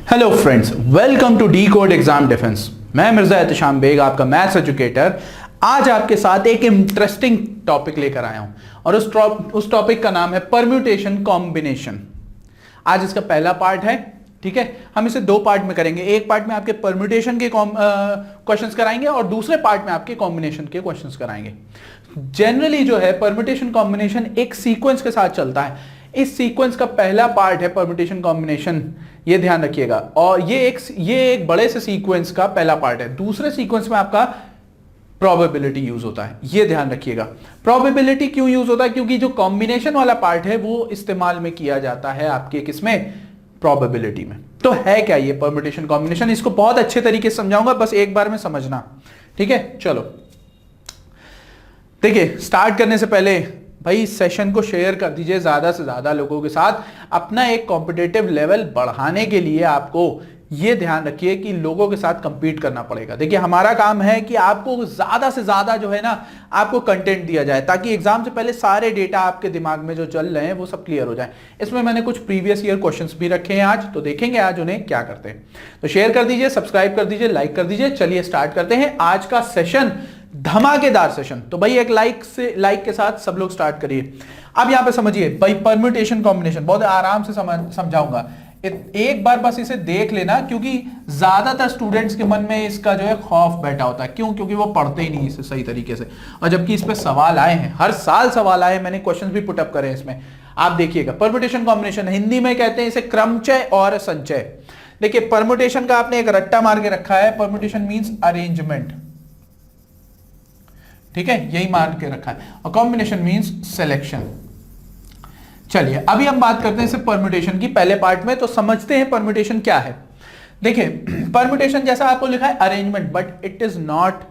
Hello friends, welcome to decode exam defence. मैं मिर्जा एहतशाम बेग, आपका maths educator. आज आपके साथ एक इंटरेस्टिंग टॉपिक लेकर आया हूं और उस टॉपिक का नाम है परम्यूटेशन कॉम्बिनेशन। आज इसका पहला पार्ट है, ठीक है। हम इसे दो पार्ट में करेंगे। एक पार्ट में आपके परम्यूटेशन के क्वेश्चंस कराएंगे और दूसरे पार्ट में आपके कॉम्बिनेशन के क्वेश्चंस कराएंगे। जनरली जो है परम्यूटेशन कॉम्बिनेशन एक सीक्वेंस के साथ चलता है। इस सीक्वेंस का पहला पार्ट है परम्यूटेशन कॉम्बिनेशन, ये ध्यान रखिएगा। और ये एक बड़े से सीक्वेंस का पहला पार्ट है। दूसरे सीक्वेंस में आपका प्रोबेबिलिटी यूज होता है, ये ध्यान रखिएगा। प्रोबेबिलिटी क्यों यूज होता है? क्योंकि जो कॉम्बिनेशन वाला पार्ट है वो इस्तेमाल में किया जाता है आपके किसमें, प्रोबेबिलिटी में। तो है क्या ये परम्यूटेशन कॉम्बिनेशन? इसको बहुत अच्छे तरीके से समझाऊंगा, बस एक बार में समझना, ठीक है। चलो देखिए, स्टार्ट करने से पहले भाई सेशन को शेयर कर दीजिए ज्यादा से ज्यादा लोगों के साथ। अपना एक कॉम्पिटिटिव लेवल बढ़ाने के लिए आपको ये ध्यान रखिए कि लोगों के साथ compete करना पड़ेगा। देखिए, हमारा काम है कि आपको ज्यादा से ज्यादा जो है ना, आपको कंटेंट दिया जाए ताकि एग्जाम से पहले सारे डेटा आपके दिमाग में जो चल रहे हैं वो सब क्लियर हो जाए। इसमें मैंने कुछ प्रीवियस ईयर क्वेश्चंस भी रखे हैं आज, तो देखेंगे आज उन्हें क्या करते हैं। तो शेयर कर दीजिए, सब्सक्राइब कर दीजिए, लाइक कर दीजिए। चलिए स्टार्ट करते हैं आज का सेशन, धमाकेदार सेशन। तो भाई एक लाइक के साथ सब लोग स्टार्ट करिए। अब यहां पे समझिए भाई, परम्यूटेशन कॉम्बिनेशन बहुत आराम से समझाऊंगा। एक बार बस इसे देख लेना, क्योंकि ज्यादातर स्टूडेंट्स के मन में इसका जो है खौफ बैठा होता है। क्यों? क्योंकि वो पढ़ते ही नहीं इसे सही तरीके से, और जबकि इस पे सवाल आए हैं, हर साल सवाल आए, मैंने क्वेश्चंस भी पुटअप करे हैं इसमें। आप देखिएगा, परम्यूटेशन कॉम्बिनेशन हिंदी में कहते हैं इसे क्रमचय और संचय। देखिए, परम्यूटेशन का आपने एक रट्टा मार के रखा है, परम्यूटेशन मींस अरेंजमेंट, ठीक है, यही मार के रखा है। और कॉम्बिनेशन मींस सिलेक्शन। चलिए अभी हम बात करते हैं सिर्फ परम्यूटेशन की पहले पार्ट में, तो समझते हैं परम्यूटेशन क्या है। देखिए, परम्यूटेशन जैसा आपको लिखा है arrangement, but it is not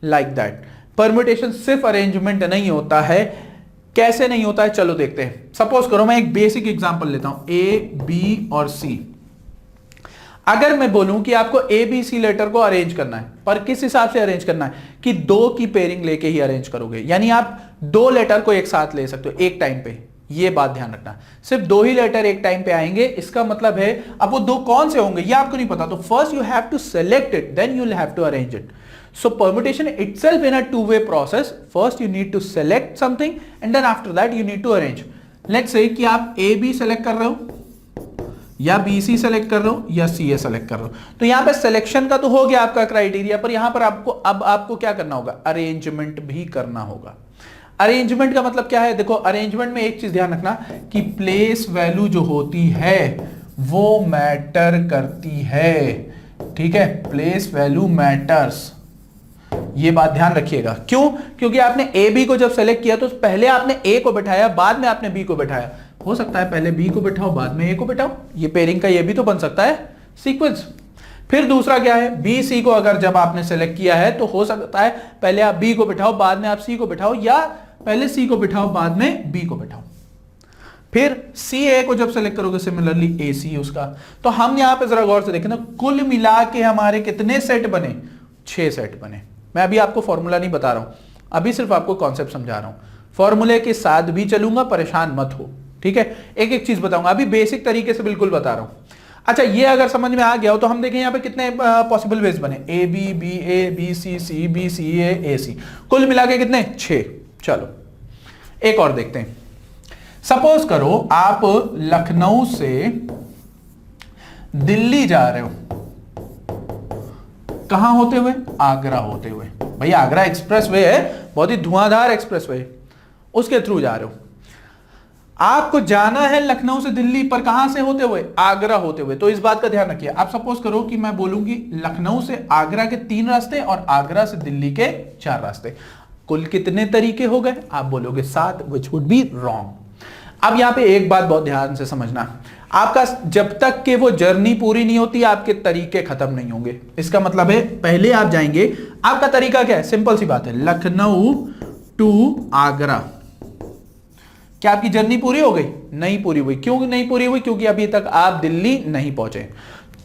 like that. Permutation सिर्फ अरेंजमेंट नहीं होता है। कैसे नहीं होता है, चलो देखते हैं। सपोज करो मैं एक बेसिक एग्जांपल लेता हूं, ए, बी और सी। अगर मैं बोलूं कि आपको ए बी सी लेटर को अरेंज करना है, पर किस हिसाब से अरेंज करना है कि दो की पेयरिंग लेके ही अरेंज करोगे, यानी आप दो लेटर को एक साथ ले सकते हो एक टाइम पे। ये बात ध्यान रखना, सिर्फ दो ही लेटर एक टाइम पे आएंगे। इसका मतलब है अब वो दो कौन से होंगे ये आपको नहीं पता, तो first you have to select it, then you will have to arrange it. So permutation itself in a two-way process. First you need to select something and then after that you need to arrange. Let's say कि आप A B select कर रहे हो या B C select कर रहे हो या सी ए सेलेक्ट कर रहे हो, तो यहां पे सिलेक्शन का तो हो गया आपका क्राइटेरिया, पर यहां पर आपको क्या करना होगा, अरेंजमेंट भी करना होगा। अरेंजमेंट का मतलब क्या है? देखो, अरेंजमेंट में एक चीज ध्यान रखना कि प्लेस वैल्यू जो होती है वो मैटर करती है, ठीक है। प्लेस वैल्यू मैटर्स, ये बात ध्यान रखिएगा। क्यों? क्योंकि आपने ए बी को जब सेलेक्ट किया तो पहले आपने ए को बैठाया, बाद में आपने बी को बैठाया। हो सकता है पहले बी को बैठाओ बाद में ए को बैठाओ, ये पेयरिंग का ये भी तो बन सकता है सीक्वेंस। फिर दूसरा क्या है, बी सी को अगर जब आपने सेलेक्ट किया है तो हो सकता है पहले आप बी को बैठाओ बाद में आप सी को बैठाओ, या पहले सी को बैठाओ बाद में बी को बैठाओ। फिर सी ए को जब सेलेक्ट करोगे सिमिलरली ए सी उसका। तो हम यहां पे जरा गौर से देखें ना, कुल मिला के हमारे कितने सेट बने, 6 सेट बने। मैं अभी आपको फॉर्मूला नहीं बता रहा हूं, अभी सिर्फ आपको कॉन्सेप्ट समझा रहा हूं। फॉर्मूले के साथ भी चलूंगा, परेशान मत हो, ठीक है। एक एक चीज बताऊंगा, अभी बेसिक तरीके से बिल्कुल बता रहा हूं। अच्छा, ये अगर समझ में आ गया हो तो हम देखें यहां पे कितने पॉसिबल वेज बने, A B, B A, B C, C B, C A C, कुल मिला के कितने, 6। चलो एक और देखते हैं। सपोज करो आप लखनऊ से दिल्ली जा रहे हो, कहां होते हुए, आगरा होते हुए। भाई आगरा एक्सप्रेस वे है, बहुत ही धुआंधार एक्सप्रेस वे, उसके थ्रू जा रहे हो। आपको जाना है लखनऊ से दिल्ली, पर कहां से होते हुए, आगरा होते हुए। तो इस बात का ध्यान रखिए। आप सपोज करो कि मैं बोलूंगी लखनऊ से आगरा के 3 रास्ते और आगरा से दिल्ली के 4 रास्ते, कुल कितने तरीके हो गए? आप बोलोगे 7, which would be wrong। अब यहां पे एक बात बहुत ध्यान से समझना, आपका जब तक कि वो जर्नी पूरी नहीं होती आपके तरीके खत्म नहीं होंगे। इसका मतलब है पहले आप जाएंगे, आपका तरीका क्या है, सिंपल सी बात है, लखनऊ टू आगरा। क्या आपकी जर्नी पूरी हो गई? नहीं पूरी हुई। क्यों नहीं पूरी हुई? क्योंकि अभी तक आप दिल्ली नहीं पहुंचे।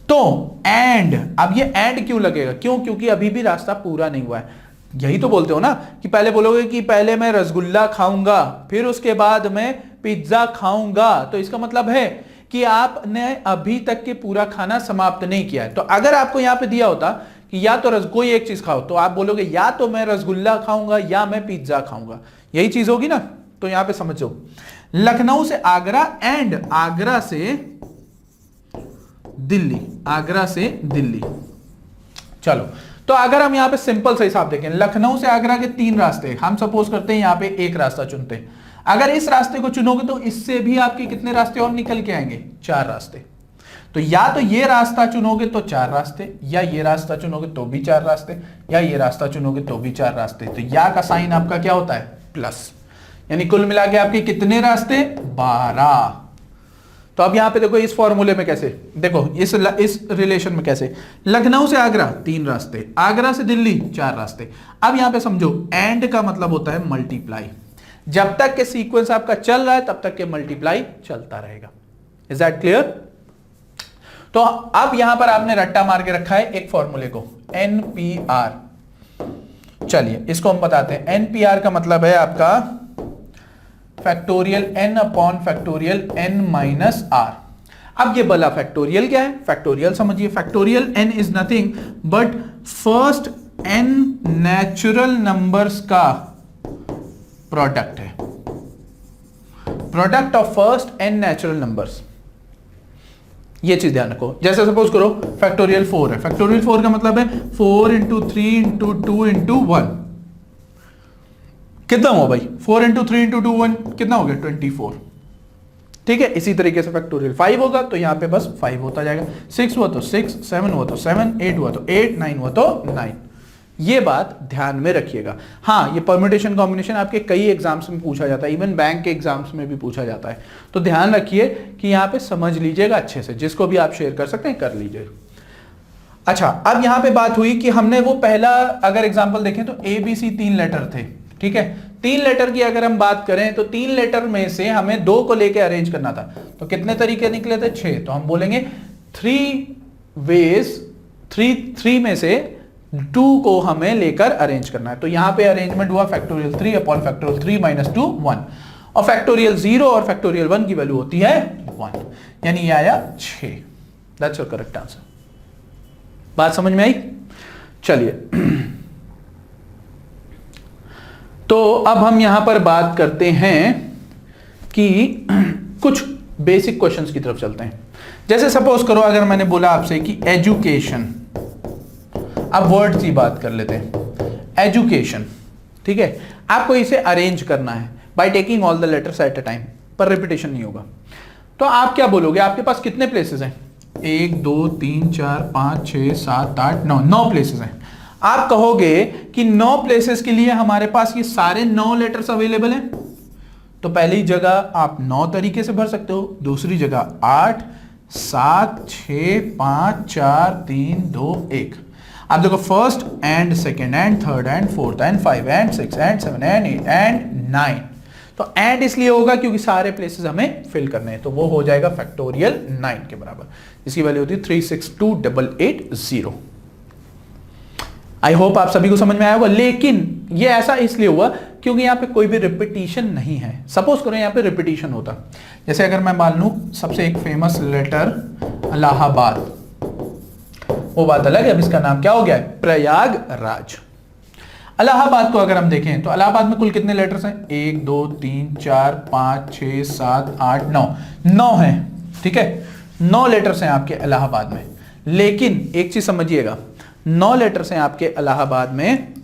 तो एंड, अब ये एंड क्यों लगेगा? क्यों? क्योंकि अभी भी रास्ता पूरा नहीं हुआ है। यही तो बोलते हो ना कि पहले बोलोगे कि पहले मैं रसगुल्ला खाऊंगा, फिर उसके बाद मैं पिज्जा खाऊंगा। तो इसका मतलब है कि आपने अभी तक के पूरा खाना समाप्त नहीं किया है। तो अगर आपको यहां पे दिया होता कि या तो कोई एक चीज खाओ, तो आप बोलोगे या तो मैं रसगुल्ला खाऊंगा या मैं पिज्जा खाऊंगा, यही चीज होगी ना। तो यहां पे समझो, लखनऊ से आगरा एंड आगरा से दिल्ली, आगरा से दिल्ली। चलो, तो अगर हम यहां पे सिंपल सा हिसाब देखें, लखनऊ से आगरा के 3 रास्ते, हम सपोज करते हैं यहां पे एक रास्ता चुनते हैं। अगर इस रास्ते को चुनोगे तो इससे भी आपके कितने रास्ते और निकल के आएंगे? 4 रास्ते। तो या तो ये रास्ता चुनोगे तो 4 रास्ते, या ये रास्ता चुनोगे तो भी 4 रास्ते, या ये रास्ता चुनोगे तो भी 4 रास्ते। तो या का साइन आपका क्या होता है? प्लस। यानी कुल मिला के आपके कितने रास्ते? 12। तो अब यहां पे देखो इस फॉर्मूले में कैसे, देखो इस रिलेशन में कैसे, लखनऊ से आगरा 3 रास्ते, आगरा से दिल्ली 4 रास्ते। अब यहां पे समझो, एंड का मतलब होता है मल्टीप्लाई। जब तक के सीक्वेंस आपका चल रहा है तब तक के मल्टीप्लाई चलता रहेगा। Is that clear? तो अब यहां पर आपने रट्टा मार के रखा है एक फॉर्मूले को, NPR। चलिए इसको हम बताते हैं। NPR का मतलब है आपका factorial n upon factorial n minus r। अब ये बला फैक्टोरियल क्या है? फैक्टोरियल समझिए, factorial n is nothing but first n natural numbers का प्रोडक्ट है, product of first n natural numbers. ये चीज ध्यान रखो। जैसे सपोज करो फैक्टोरियल 4 है, फैक्टोरियल 4 का मतलब है 4 इंटू 3 इंटू 2 इंटू 1। कितना हुआ भाई? 4 इंटू 3 इंटू 2 1 कितना हो गया? 24। ठीक है, इसी तरीके से फैक्टोरियल 5 होगा तो यहां पे बस 5 होता जाएगा, 6 हुआ तो 6, 7 हुआ तो 7, 8 हुआ तो 8, 9 हुआ तो 9। ये बात ध्यान में रखिएगा। हाँ, ये परम्यूटेशन कॉम्बिनेशन आपके कई एग्जाम्स में पूछा जाता है, इवन बैंक के एग्जाम्स में भी पूछा जाता है। तो ध्यान रखिए कि यहाँ पे समझ लीजिएगा अच्छे से, जिसको भी आप शेयर कर सकते हैं कर लीजिए। अच्छा, अब यहाँ पे बात हुई कि हमने वो पहला अगर एग्जाम्पल देखें तो ABC 3 लेटर थे। ठीक है, 3 लेटर की अगर हम बात करें तो 3 लेटर में से हमें 2 को लेके अरेंज करना था। तो कितने तरीके निकले थे? 6। तो हम बोलेंगे 3 वेज, 3 में से 2 को हमें लेकर अरेंज करना है। तो यहां पे अरेंजमेंट हुआ फैक्टोरियल 3 अपॉन फैक्टोरियल 3 माइनस 2 1, और फैक्टोरियल 0 और फैक्टोरियल 1 की वैल्यू होती है 1, यानी ये आया 6। That's your correct answer. बात समझ में आई? चलिए तो अब हम यहां पर बात करते हैं कि कुछ बेसिक क्वेश्चंस की तरफ चलते हैं। जैसे सपोज करो अगर मैंने बोला आपसे कि एजुकेशन, अब वर्ड्स की बात कर लेते हैं। एजुकेशन, ठीक है, आपको इसे अरेंज करना है by taking all the letters at a time, पर रिपीटेशन नहीं होगा। तो आप क्या बोलोगे? आपके पास कितने प्लेसेस हैं? 1 2 3 4 5 6 7 8 9, 9 प्लेसेस हैं। आप कहोगे कि 9 प्लेसेस के लिए हमारे पास ये सारे 9 लेटर्स अवेलेबल हैं। तो पहली जगह आप 9 तरीके से भर सकते हो, दूसरी जगह 8 7 6 5 4 3 2 1। आप देखो first and second and third and fourth and 5 and 6 and 7 and 8 and 9। तो एंड इसलिए होगा क्योंकि सारे प्लेसेस हमें फिल करने हैं। तो वो हो जाएगा फैक्टोरियल 9 के बराबर, इसकी वैल्यू होती है 362,880। आई होप आप सभी को समझ में आया होगा। लेकिन ये ऐसा इसलिए हुआ क्योंकि यहाँ पे कोई भी रिपीटिशन नहीं है। सपोज करो यहाँ पे रिपीटिशन होता, जैसे अगर मैं मान लूं सबसे एक फेमस लेटर इलाहाबाद, वो बात अलग है। अब इसका नाम क्या हो गया है? प्रयागराज। इलाहाबाद को अगर हम देखें तो इलाहाबाद में कुल कितने लेटर्स हैं? 1 2 3 4 5 6 7 8 9, 9 हैं। ठीक है, 9 लेटर्स हैं आपके इलाहाबाद में। लेकिन एक चीज समझिएगा, 9 लेटर्स हैं आपके इलाहाबाद में,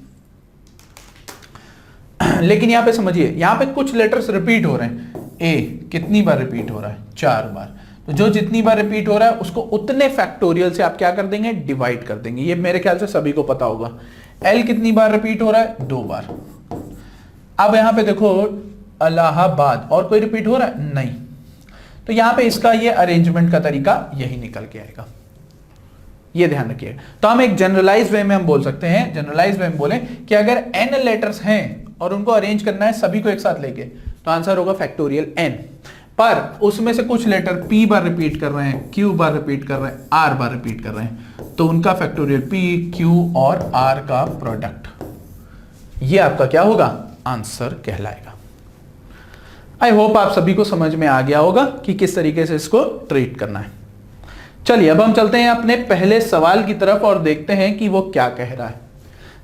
लेकिन यहां पे समझिए यहां पे कुछ लेटर्स रिपीट हो रहे हैं। ए कितनी बार रिपीट हो रहा है? 4 बार। तो जो जितनी बार रिपीट हो रहा है उसको उतने फैक्टोरियल से आप क्या कर देंगे? डिवाइड कर देंगे। ये मेरे ख्याल से सभी को पता होगा। एल कितनी बार रिपीट हो रहा है? 2 बार। अब यहां पे देखो इलाहाबाद, और कोई रिपीट हो रहा है? नहीं। तो यहां पे इसका ये अरेंजमेंट का तरीका यही निकल के आएगा, ये ध्यान रखिए। तो हम एक जनरलाइज वे में हम बोल सकते हैं, जनरलाइज वे में बोले कि अगर n लेटर्स हैं और उनको अरेंज करना है सभी को एक साथ लेके, तो आंसर होगा फैक्टोरियल n। पर उसमें से कुछ लेटर p बार रिपीट कर रहे हैं, q बार रिपीट कर रहे हैं, r बार रिपीट कर रहे हैं, तो उनका फैक्टोरियल p, q और r का प्रोडक्ट, ये आपका क्या होगा? आंसर कहलाएगा। आई होप आप सभी को समझ में आ गया होगा कि किस तरीके से इसको ट्रीट करना है। चलिए अब हम चलते हैं अपने पहले सवाल की तरफ और देखते हैं कि वो क्या कह रहा है।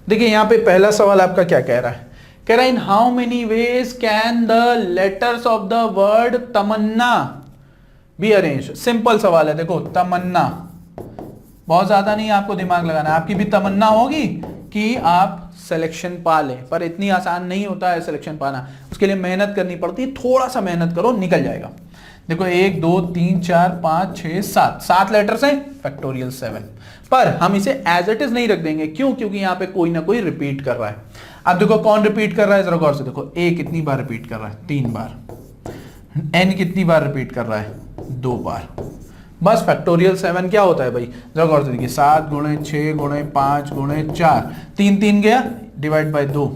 देखिए यहां पे पहला सवाल आपका क्या कह रहा है, कह रहा है in how many ways can the letters of the word Tamanna be arrange. Simple सवाल है, देखो तमन्ना, बहुत ज्यादा नहीं आपको दिमाग लगाना है। आपकी भी तमन्ना होगी कि आप सिलेक्शन पा लें, पर इतनी आसान नहीं होता है सिलेक्शन पाना, उसके लिए मेहनत करनी पड़ती है। थोड़ा सा मेहनत करो, निकल जाएगा। देखो 1 2 3 4 5 6 7 लेटर्स हैं, फैक्टोरियल 7। पर हम इसे एज इट इज नहीं रख देंगे, क्यों? क्योंकि यहां पे कोई ना कोई रिपीट कर रहा है। अब देखो कौन रिपीट कर रहा है, जरा गौर से देखो। ए कितनी बार रिपीट कर रहा है? 3 बार। एन कितनी बार रिपीट कर रहा है? 2 बार। बस फैक्टोरियल 7 क्या होता है भाई, जरा गौर से देखिए। 7 गुणे 6 गुणे 5 गुणे 4, 3 3 गया, डिवाइड बाय 2,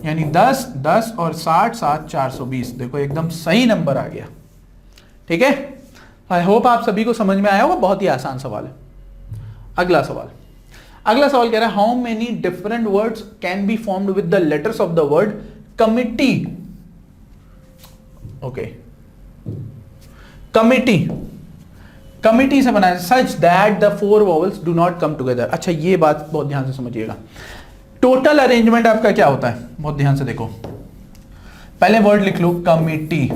यानी 10 10 और 60 7 420। देखो एकदम सही नंबर आ गया। ठीक है, आई होप आप सभी को समझ में आया होगा। बहुत ही आसान सवाल है। अगला सवाल कह रहा है how many different words can be formed with the letters of the word committee. Okay, committee से बनाया such that the 4 vowels do not come together. अच्छा ये बात बहुत ध्यान से समझिएगा। टोटल अरेंजमेंट आपका क्या होता है, बहुत ध्यान से देखो। पहले वर्ड लिख लो कमिटी,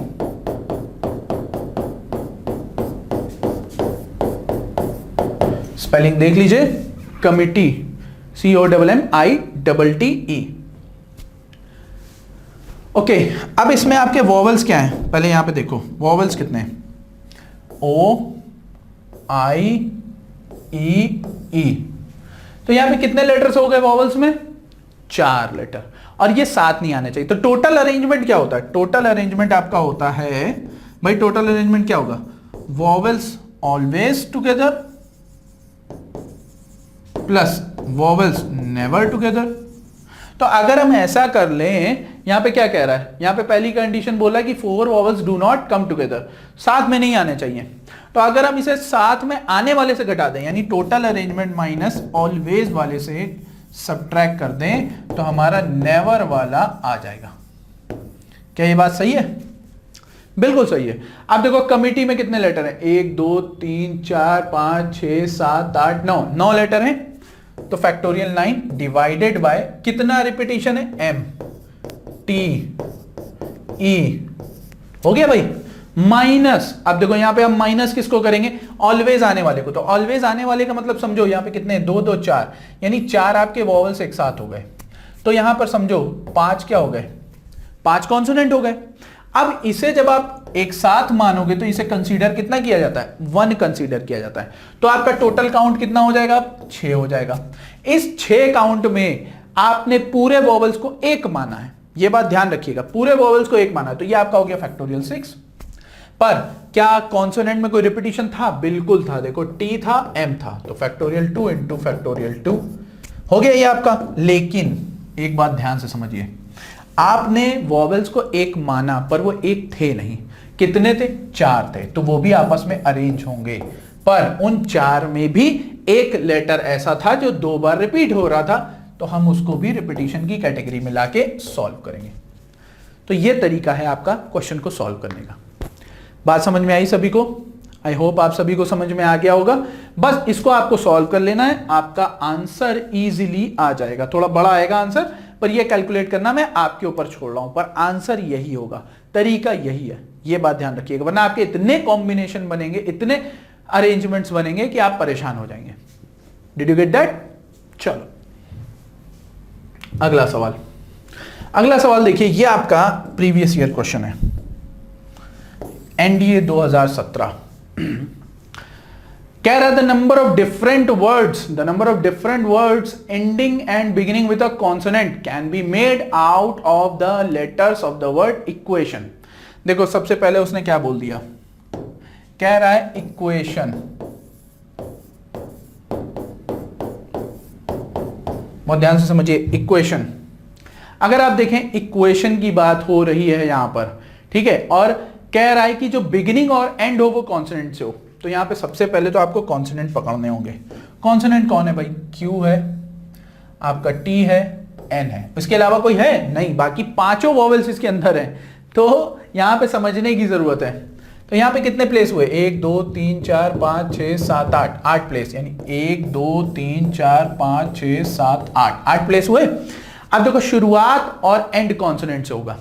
स्पेलिंग देख लीजिए, कमिटी, COMMITTE। ओके, अब इसमें आपके वॉवल्स क्या हैं, पहले यहां पे देखो वॉवल्स कितने हैं। O I E E, तो यहां पे कितने लेटर्स हो गए वॉवल्स में? 4 लेटर, और ये 7 नहीं आने चाहिए। तो टोटल अरेंजमेंट क्या होता है? टोटल अरेंजमेंट आपका होता है भाई, टोटल अरेंजमेंट क्या होगा? Vowels always together plus vowels never together. तो अगर हम ऐसा कर लें, यहां पे क्या कह रहा है, यहां पे पहली कंडीशन बोला कि 4 vowels do not come together, साथ में नहीं आने चाहिए। तो अगर हम इसे साथ में आने वाले से घटा दें, यानी टोटल अरेंजमेंट माइनस ऑलवेज वाले से सब्ट्रैक्ट कर दें, तो हमारा नेवर वाला आ जाएगा। क्या ये बात सही है? बिल्कुल सही है। अब देखो कमिटी में कितने लेटर हैं? 1 2 3 4 5 6 7 8 9 लेटर हैं। तो फैक्टोरियल 9 डिवाइडेड बाय कितना रिपीटिशन है? M T E, हो गया भाई। माइनस, अब देखो यहां पे हम माइनस किसको करेंगे? ऑलवेज आने वाले को। तो ऑलवेज आने वाले का मतलब समझो यहां पे कितने? 2 2 4, यानी 4 आपके वॉवल्स एक साथ हो गए। तो यहां पर समझो 5 क्या हो गए? 5 कॉन्सोनेंट हो गए। अब इसे जब आप एक साथ मानोगे तो इसे कंसीडर कितना किया जाता है? 1 कंसीडर किया जाता है। तो आपका टोटल काउंट कितना हो जाएगा? 6 हो जाएगा। इस 6 काउंट में आपने पूरे वॉवल्स को 1 माना है, यह बात ध्यान रखिएगा, पूरे वॉवल्स को 1 माना है। तो यह आपका हो गया फैक्टोरियल 6। पर क्या कॉन्सोनेंट में कोई रिपीटिशन था? बिल्कुल था। देखो T था, M था, तो फैक्टोरियल 2 इंटू फैक्टोरियल 2 हो गया ये आपका। लेकिन एक बात ध्यान से समझिए, आपने वॉवेल्स को 1 माना, पर वो 1 थे नहीं। कितने थे? 4 थे। तो वो भी आपस में अरेंज होंगे, पर उन 4 में भी एक लेटर ऐसा था जो 2 बार रिपीट हो रहा था, तो हम उसको भी रिपीटिशन की कैटेगरी में लाके सॉल्व करेंगे। तो ये तरीका है आपका क्वेश्चन को सॉल्व करने का। बात समझ में आई सभी को? आई होप आप सभी को समझ में आ गया होगा। बस इसको आपको सॉल्व कर लेना है, आपका आंसर इजीली आ जाएगा। थोड़ा बड़ा आएगा आंसर, पर ये कैलकुलेट करना मैं आपके ऊपर छोड़ रहा हूं, पर आंसर यही होगा, तरीका यही है। ये बात ध्यान रखिएगा, वरना आपके इतने कॉम्बिनेशन बनेंगे, इतने अरेंजमेंट्स बनेंगे कि आप परेशान हो जाएंगे। Did you get that? चलो अगला सवाल देखिए, ये आपका प्रीवियस ईयर क्वेश्चन है, एनडीए 2017। कह रहा the number of different words ending and beginning with a consonant can be made out of the letters of the word equation. देखो सबसे पहले उसने क्या बोल दिया, कह रहा है इक्वेशन। बहुत ध्यान से समझिए, इक्वेशन। अगर आप देखें इक्वेशन की बात हो रही है यहां पर, ठीक है, और कह रहा है कि जो बिगिनिंग और एंड हो वो कॉन्सोनेंट से हो, तो यहां पे सबसे पहले तो आपको कॉन्सोनेंट पकड़ने होंगे। कॉन्सोनेंट कौन है भाई? Q है, आपका T है, N है, इसके अलावा कोई है नहीं, बाकी 5 वॉवेल्स इसके अंदर हैं। तो यहां पे समझने की जरूरत है। तो यहां पे कितने प्लेस हुए, 1 2 3 4 5 6 7 8, 8 प्लेस, यानी 1 2 3 4 5 6 7 8, 8 प्लेस हुए। अब देखो शुरुआत और एंड कॉन्सोनेंट से होगा,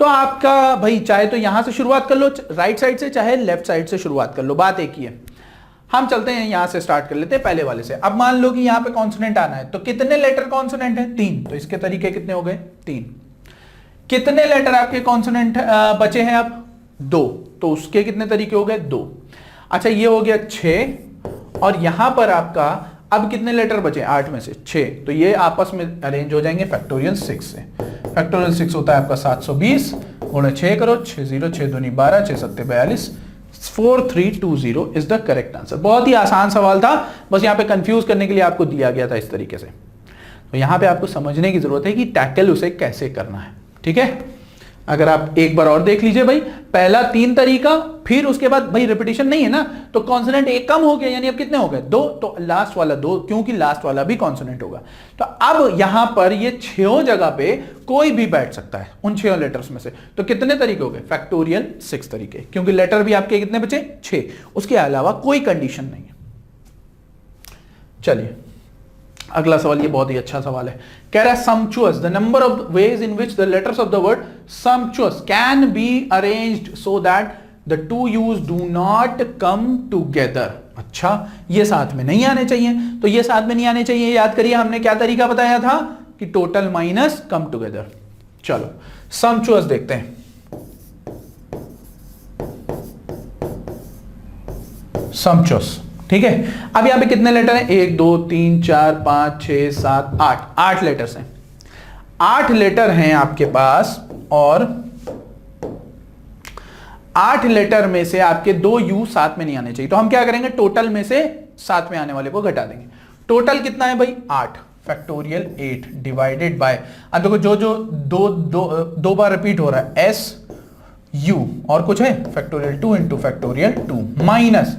तो आपका भाई चाहे तो यहां से शुरुआत कर लो राइट साइड से, चाहे लेफ्ट साइड से शुरुआत कर लो, बात एक ही है। हम चलते हैं यहां से स्टार्ट कर लेते हैं पहले वाले से। अब मान लो कि यहां पे कॉन्सोनेंट आना है, तो कितने लेटर कॉन्सोनेंट है, 3, तो इसके तरीके कितने हो गए, 3। कितने लेटर आपके कॉन्सोनेंट बचे हैं अब, 2, तो उसके कितने तरीके हो गए, 2। अच्छा ये हो गया 6, और यहां पर आपका अब कितने लेटर बचे, 8 में से 6, तो ये आपस में अरेंज हो जाएंगे फैक्टोरियल 6 से। फैक्टोरियल 6 होता है आपका 720 गुणे 6 करो, 6 0 6 दूनी 12 6 7 42, 4320 इज द करेक्ट आंसर। बहुत ही आसान सवाल था, बस यहां पे कंफ्यूज करने के लिए आपको दिया गया था इस तरीके से। तो यहां पे आपको समझने की जरूरत है कि टैकल उसे कैसे करना है, ठीक है। अगर आप एक बार और देख लीजिए भाई, पहला 3 तरीका, फिर उसके बाद भाई रिपीटिशन नहीं है ना, तो कॉन्सोनेंट एक कम हो गया, यानी अब कितने हो गए, 2, तो लास्ट वाला 2, क्योंकि लास्ट वाला भी कॉन्सोनेंट होगा। तो अब यहां पर ये 6 जगह पे कोई भी बैठ सकता है उन 6 लेटर्स में से। तो कितने तरीके हो गए, फैक्टोरियल 6 तरीके, क्योंकि लेटर भी आपके कितने बचे, 6, उसके अलावा कोई कंडीशन नहीं है। चलिए अगला सवाल, ये बहुत ही अच्छा सवाल है। कह रहा है sumptuous, the number of ways in which the letters of the word sumptuous can be arranged so that the two U's do not come together। अच्छा, ये साथ में नहीं आने चाहिए, तो ये साथ में नहीं आने चाहिए, याद करिए हमने क्या तरीका बताया था कि टोटल माइनस कम टुगेदर। चलो sumptuous देखते हैं। sumptuous, ठीक है। अब यहां पे कितने लेटर हैं, 1 2 3 4 5 6 7 8, 8 लेटर्स हैं, 8 लेटर हैं आपके पास, और 8 लेटर में से आपके 2 यू साथ में नहीं आने चाहिए। तो हम क्या करेंगे, टोटल में से साथ में आने वाले को घटा देंगे। टोटल कितना है भाई, 8, फैक्टोरियल 8 डिवाइडेड बाय, अब देखो जो जो दो बार रिपीट हो रहा है, एस यू और कुछ है, factorial 2 into factorial 2 minus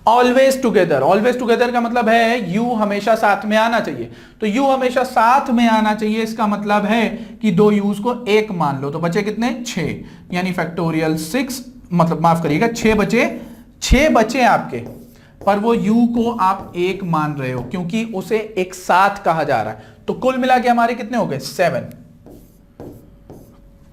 always together. Always together का मतलब है यू हमेशा साथ में आना चाहिए, तो यू हमेशा साथ में आना चाहिए, इसका मतलब है कि 2 यूज को 1 मान लो, तो बचे कितने, 6, यानी फैक्टोरियल 6, मतलब माफ करिएगा 6 बचे आपके, पर वो यू को आप 1 मान रहे हो क्योंकि उसे एक साथ कहा जा रहा है। तो कुल मिला के हमारे कितने हो गए, 7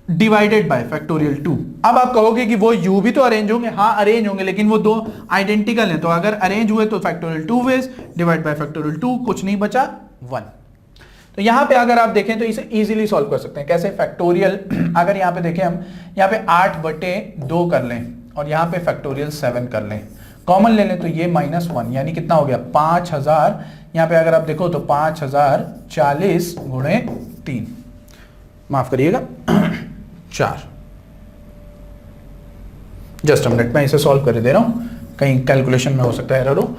डिवाइडेड बाय फैक्टोरियल 2। अब आप कहोगे कि वो u भी तो अरेंज होंगे, हाँ अरेंज होंगे, लेकिन वो 2 आइडेंटिकल हैं, तो अगर अरेंज हुए तो factorial 2 ways divide by factorial 2, कुछ नहीं बचा 1। तो यहां पे अगर आप देखें तो इसे इजीली सॉल्व कर सकते हैं। कैसे, फैक्टोरियल अगर यहां पे देखें हम, यहां पे 8/2 कर लें और यहां पे फैक्टोरियल 7 कर लें, कॉमन ले लें, तो ये -1, यानी कितना हो गया, 5000। यहां पे अगर आप देखो तो 5040 गुणे 3, माफ करिएगा 4। जस्ट अ मिनट, मैं इसे सॉल्व कर दे रहा हूं, कहीं कैलकुलेशन में हो सकता है एरर हो।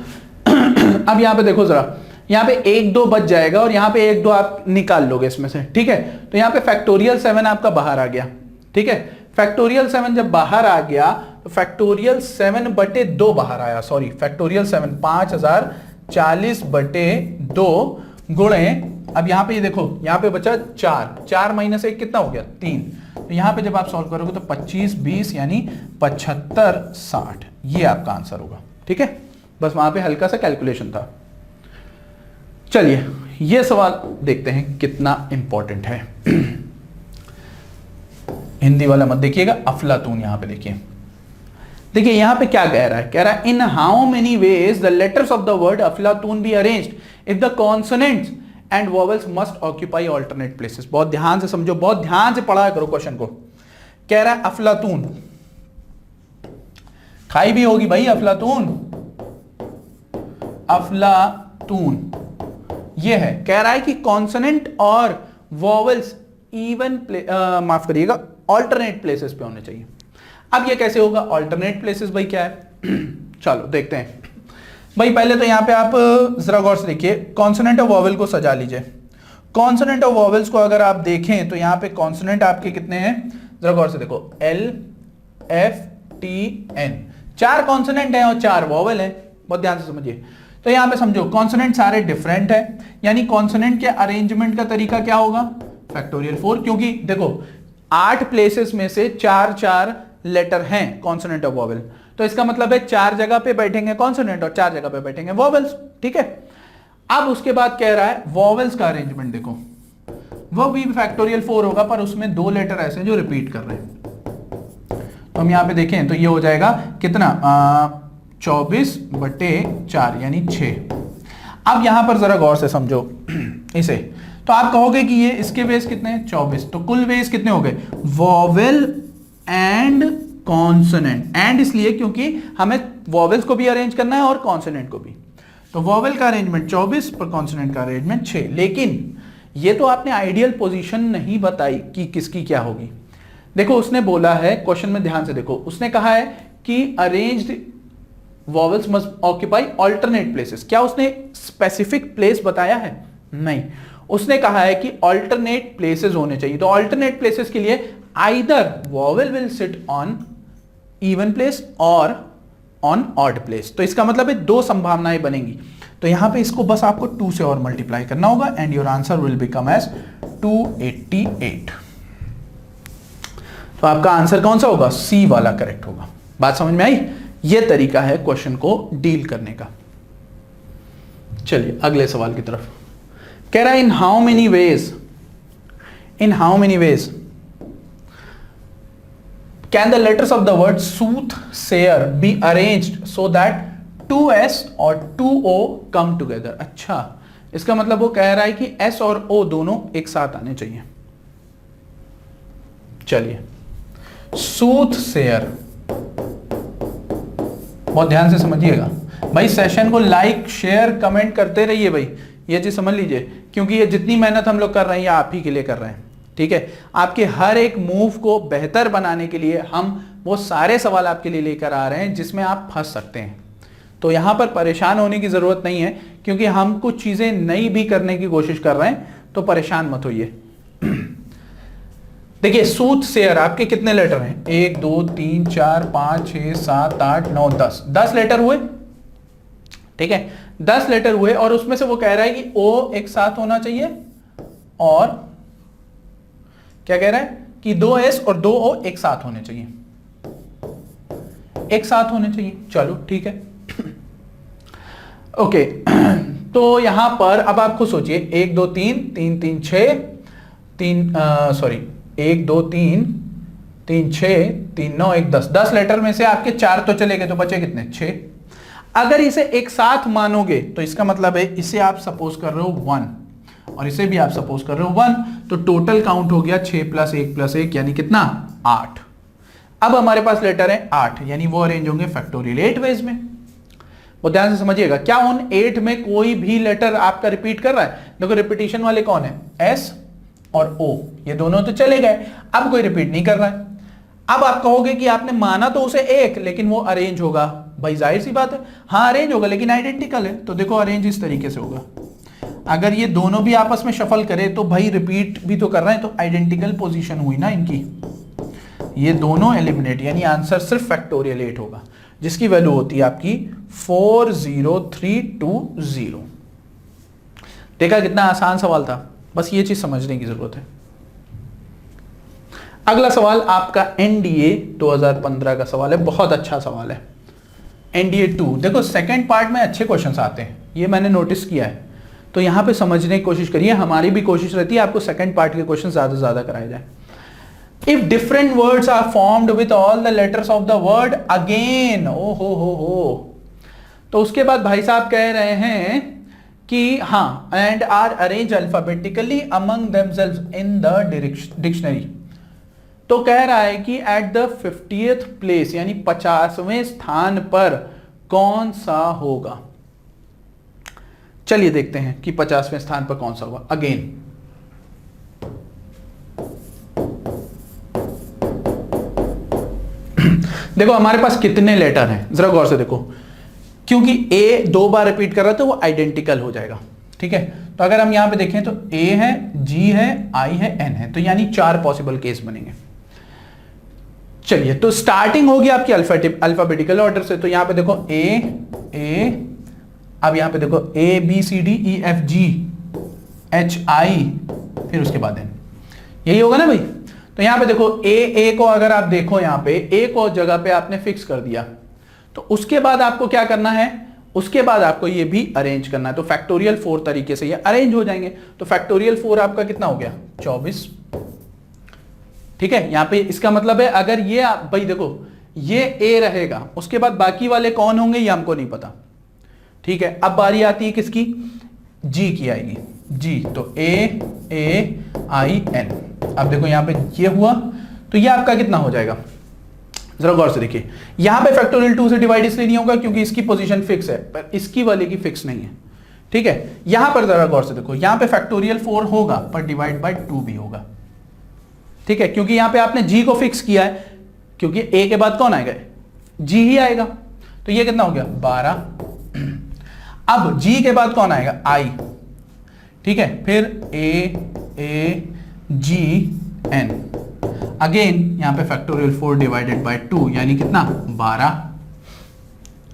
अब यहां पे देखो जरा, यहां पे 1 2 बच जाएगा और यहां पे 1 2 आप निकाल लोगे इसमें से, ठीक है। तो यहां पे फैक्टोरियल 7 आपका बाहर आ गया, ठीक है। फैक्टोरियल 7 जब बाहर आ गया तो फैक्टोरियल 7/2 बाहर आया, सॉरी फैक्टोरियल 7 5040/2 गुणे, अब यहां पे ये देखो, यहां पे बचा 4 माइनस 1 कितना हो गया, 3। तो यहां पे जब आप सॉल्व करोगे तो 25 20 यानी 75 60, ये आपका आंसर होगा, ठीक है। बस वहां पे हल्का सा कैलकुलेशन था। चलिए ये सवाल देखते हैं कितना इंपॉर्टेंट है। हिंदी वाला मत देखिएगा, अफलातून यहां पे देखिए यहां पे क्या कह रहा है, कह रहा है in how many ways the letters of the word अफलातून be arranged if the consonants and vowels must occupy alternate places. बहुत ध्यान से समझो, बहुत ध्यान से पढ़ा करो क्वेश्चन को। कह रहा है अफलातून, खाई भी होगी भाई अफलातून, अफलातून ये है। कह रहा है कि कॉन्सोनेंट और वॉवेल्स इवन माफ करिएगा ऑल्टरनेट प्लेसेस पे होने चाहिए। अब ये कैसे होगा ऑल्टरनेट प्लेसेस, भाई क्या है चलो देखते हैं। भाई पहले तो यहां पे आप जरा गौर से देखिए, कॉन्सोनेंट और वॉवेल को सजा लीजिए। कॉन्सोनेंट और वॉवेल्स को अगर आप देखें तो यहां पे कॉन्सोनेंट आपके कितने हैं, जरा गौर से देखो, L F T N, 4 consonant हैं और 4 वॉवेल हैं, बहुत ध्यान से समझिए। तो यहां पे समझो कॉन्सोनेंट सारे डिफरेंट है, यानी कॉन्सोनेंट के अरेंजमेंट का तरीका क्या होगा, फैक्टोरियल 4, क्योंकि देखो 8 प्लेसेस में से 4 4 लेटर हैं कॉन्सोनेंट और वोवेल, तो इसका मतलब है 4 जगह पे बैठेंगे कॉन्सोनेंट और 4 जगह पे बैठेंगे वोवेल्स, ठीक है। अब उसके बाद कह रहा है वोवेल्स का अरेंजमेंट देखो, वो भी फैक्टोरियल 4 होगा पर उसमें 2 लेटर ऐसे जो रिपीट कर रहे हैं। तो हम यहां पे देखें तो ये हो जाएगा कितना 24/4 यानी 6। अब यहां पर जरा गौर से समझो इसे, तो आप कहोगे कि ये इसके बेस कितने हैं 24, तो कुल बेस कितने हो गए वोवेल एंड कॉन्सोनेंट, एंड इसलिए क्योंकि हमें वोवेल्स को भी अरेंज करना है और कॉन्सोनेंट को भी। तो वोवेल का अरेंजमेंट 24 पर कॉन्सोनेंट का अरेंजमेंट 6। लेकिन ये तो आपने आइडियल पोजीशन नहीं बताई कि किसकी क्या होगी। देखो उसने बोला है क्वेश्चन में ध्यान से देखो, उसने कहा है कि arranged vowels must occupy alternate places. क्या उसने स्पेसिफिक प्लेस बताया है? नहीं, उसने कहा है कि ऑल्टरनेट प्लेसेस होने चाहिए। तो ऑल्टरनेट प्लेसेस के लिए either vowel will sit on even place और ऑन ऑड प्लेस। तो इसका मतलब है 2 संभावनाएं बनेंगी। तो यहां पे इसको बस आपको 2 से और मल्टीप्लाई करना होगा and your answer will become as 288। तो आपका आंसर कौन सा होगा? सी वाला करेक्ट होगा। बात समझ में आई? ये तरीका है क्वेश्चन को डील करने का। चलिए अगले सवाल की तरफ। कह रहा है in how many ways can the letters of the word soothsayer be arranged so that 2s और 2o कम टुगेदर। अच्छा, इसका मतलब वो कह रहा है कि s और o दोनों एक साथ आने चाहिए। चलिए सूथसेयर, बहुत ध्यान से समझिएगा भाई, सेशन को लाइक शेयर कमेंट करते रहिए भाई, ये चीज समझ लीजिए, क्योंकि ये जितनी मेहनत हम लोग कर रहे हैं ये आप ही के लिए कर रहे हैं, ठीक है। आपके हर एक मूव को बेहतर बनाने के लिए हम वो सारे सवाल आपके लिए लेकर आ रहे हैं जिसमें आप फंस सकते हैं। तो यहां पर परेशान होने की जरूरत नहीं है, क्योंकि हम कुछ चीजें नई भी करने की कोशिश कर रहे हैं, तो परेशान मत होइए। देखिए सूथसेयर आपके कितने लेटर हैं? 1 2 3 4 5 6 7 8 9 10 लेटर हुए, ठीक है। 10 लेटर हुए और उसमें से वो कह रहा है कि ओ एक साथ होना चाहिए और क्या कह रहा है कि 2s और 2o एक साथ होने चाहिए, एक साथ होने चाहिए। चलो ठीक है ओके। तो यहां पर अब आप खुद सोचिए 1 2 3 3 3 6 3 सॉरी 1 2 3 3 6 3 9 1 10 10 लेटर में से आपके 4 तो चले गए, तो बचे कितने? 6। अगर इसे एक साथ मानोगे तो इसका मतलब है इसे आप सपोज कर रहे हो 1 और इसे भी आप सपोज कर रहे हो 1, तो टोटल काउंट हो गया 6 + 1 + 1 यानी कितना? 8। अब हमारे पास लेटर है 8, यानी वो अरेंज होंगे फैक्टोरियल 8 वेज में। वो ध्यान से समझिएगा, क्या उन 8 में कोई भी लेटर आपका रिपीट कर रहा है? देखो रिपीटिशन वाले कौन है? S और O, ये दोनों तो चले गए, अब कोई रिपीट नहीं कर रहा है। अब आप कहोगे कि आपने माना तो उसे 1, लेकिन वो अरेंज होगा। भाई जाहिर सी बात है, हाँ अरेंज होगा लेकिन आइडेंटिकल है। तो देखो अरेंज इस तरीके से होगा, अगर ये दोनों भी आपस में शफल करे तो भाई रिपीट भी तो कर रहे हैं, तो आइडेंटिकल पोजीशन हुई ना इनकी, ये दोनों एलिमिनेट, यानी आंसर सिर्फ फैक्टोरियल 8 होगा, जिसकी वैल्यू होती है आपकी 40320। देखा कितना आसान सवाल था, बस ये चीज समझने की जरूरत है। अगला सवाल आपका एनडीए 2015 का सवाल है, बहुत अच्छा सवाल है। एनडीए 2, देखो सेकंड पार्ट में अच्छे क्वेश्चंस आते हैं, ये मैंने नोटिस किया है, तो यहां पे समझने की कोशिश करिए। हमारी भी कोशिश रहती है आपको सेकंड पार्ट के क्वेश्चन ज्यादा से ज्यादा कराए जाए। If different words are formed with all the letters of the word again, ओ हो, तो उसके बाद भाई साहब कह रहे हैं कि हाँ, and are arrange alphabetically among themselves in the dictionary. तो कह रहा है कि एट द 50th प्लेस यानी 50वें स्थान पर कौन सा होगा। चलिए देखते हैं कि 50वें स्थान पर कौन सा होगा। अगेन देखो हमारे पास कितने लेटर हैं, जरा गौर से देखो, क्योंकि ए 2 बार रिपीट कर रहा है तो वो आइडेंटिकल हो जाएगा, ठीक है। तो अगर हम यहां पे देखें तो ए है, जी है, आई है, एन है, तो यानी 4 पॉसिबल केस बनेंगे। चलिए तो स्टार्टिंग होगी आपकी अल्फाबेटिकल ऑर्डर से, तो यहां पे देखो ए, अब यहां पे देखो A B C D E F G H I, फिर उसके बाद एन, यही होगा ना भाई। तो यहां पे देखो ए को अगर आप देखो यहां पे ए को जगह पे आपने फिक्स कर दिया, तो उसके बाद आपको क्या करना है, उसके बाद आपको ये भी अरेंज करना है। तो फैक्टोरियल 4 तरीके से ये अरेंज हो जाएंगे। तो फैक्टोरियल 4 आपका कितना हो गया 24। ठीक है, यहां पे इसका मतलब है अगर ये भाई देखो ये ए रहेगा, उसके बाद बाकी वाले कौन होंगे ये हमको नहीं पता। ठीक है, अब बारी आती है किसकी, जी की आएगी, जी। तो AAIN। अब देखो यहां पे ये हुआ, तो ये आपका कितना हो जाएगा, जरा गौर से देखिए। यहां पे फैक्टोरियल 2 से डिवाइड इसलिए नहीं होगा क्योंकि इसकी पोजीशन फिक्स है, पर इसकी वाले की फिक्स नहीं है। ठीक है, यहां पर जरा गौर से देखो, यहां पे फैक्टोरियल 4 होगा पर डिवाइड बाय 2 भी होगा। ठीक है, क्योंकि यहां पे आपने जी को फिक्स किया है, क्योंकि ए के बाद कौन आएगा, जी ही आएगा। तो ये कितना हो गया 12। अब जी के बाद कौन आएगा, आई। ठीक है, फिर AAGN। अगेन यहां पे फैक्टोरियल 4 डिवाइडेड बाय 2 यानी कितना 12,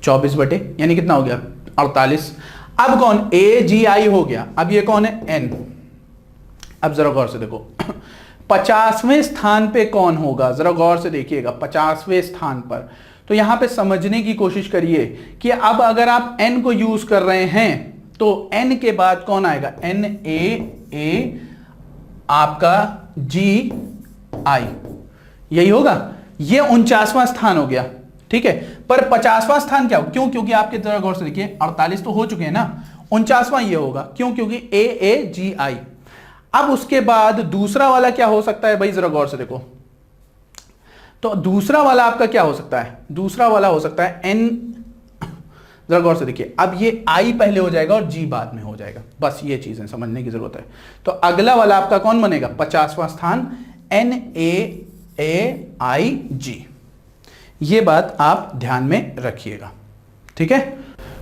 24 बटे यानी कितना हो गया 48। अब कौन AGI हो गया, अब ये कौन है N। अब जरा गौर से देखो 50वें स्थान पे कौन होगा, जरा गौर से देखिएगा 50वें स्थान पर। तो यहां पे समझने की कोशिश करिए कि अब अगर आप n को यूज कर रहे हैं तो n के बाद कौन आएगा, NAA आपका GI, यही होगा। ये 49वां स्थान हो गया। ठीक है, पर 50वां स्थान क्या हो, क्यों, क्योंकि आपके जरा गौर से देखिए 48 तो हो चुके हैं ना, 49वां ये होगा, क्यों, क्योंकि AAGI। अब उसके बाद दूसरा वाला क्या हो सकता है भाई, जरा गौर से देखो। तो दूसरा वाला आपका क्या हो सकता है, दूसरा वाला हो सकता है N, जरा गौर से देखिए। अब ये I पहले हो जाएगा और G बाद में हो जाएगा, बस ये चीजें समझने की जरूरत है। तो अगला वाला आपका कौन बनेगा, 50वां स्थान NAAIG। ये बात आप ध्यान में रखिएगा। ठीक है,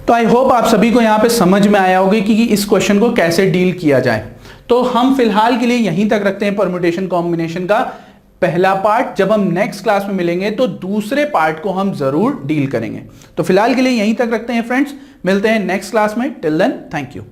तो आई होप आप सभी को यहां पे समझ में आया होगा कि इस क्वेश्चन को कैसे डील किया जाए। तो हम फिलहाल के लिए यहीं तक रखते हैं परम्यूटेशन कॉम्बिनेशन का पहला पार्ट। जब हम नेक्स्ट क्लास में मिलेंगे तो दूसरे पार्ट को हम जरूर डील करेंगे। तो फिलहाल के लिए यहीं तक रखते हैं फ्रेंड्स, मिलते हैं नेक्स्ट क्लास में। Till then thank you.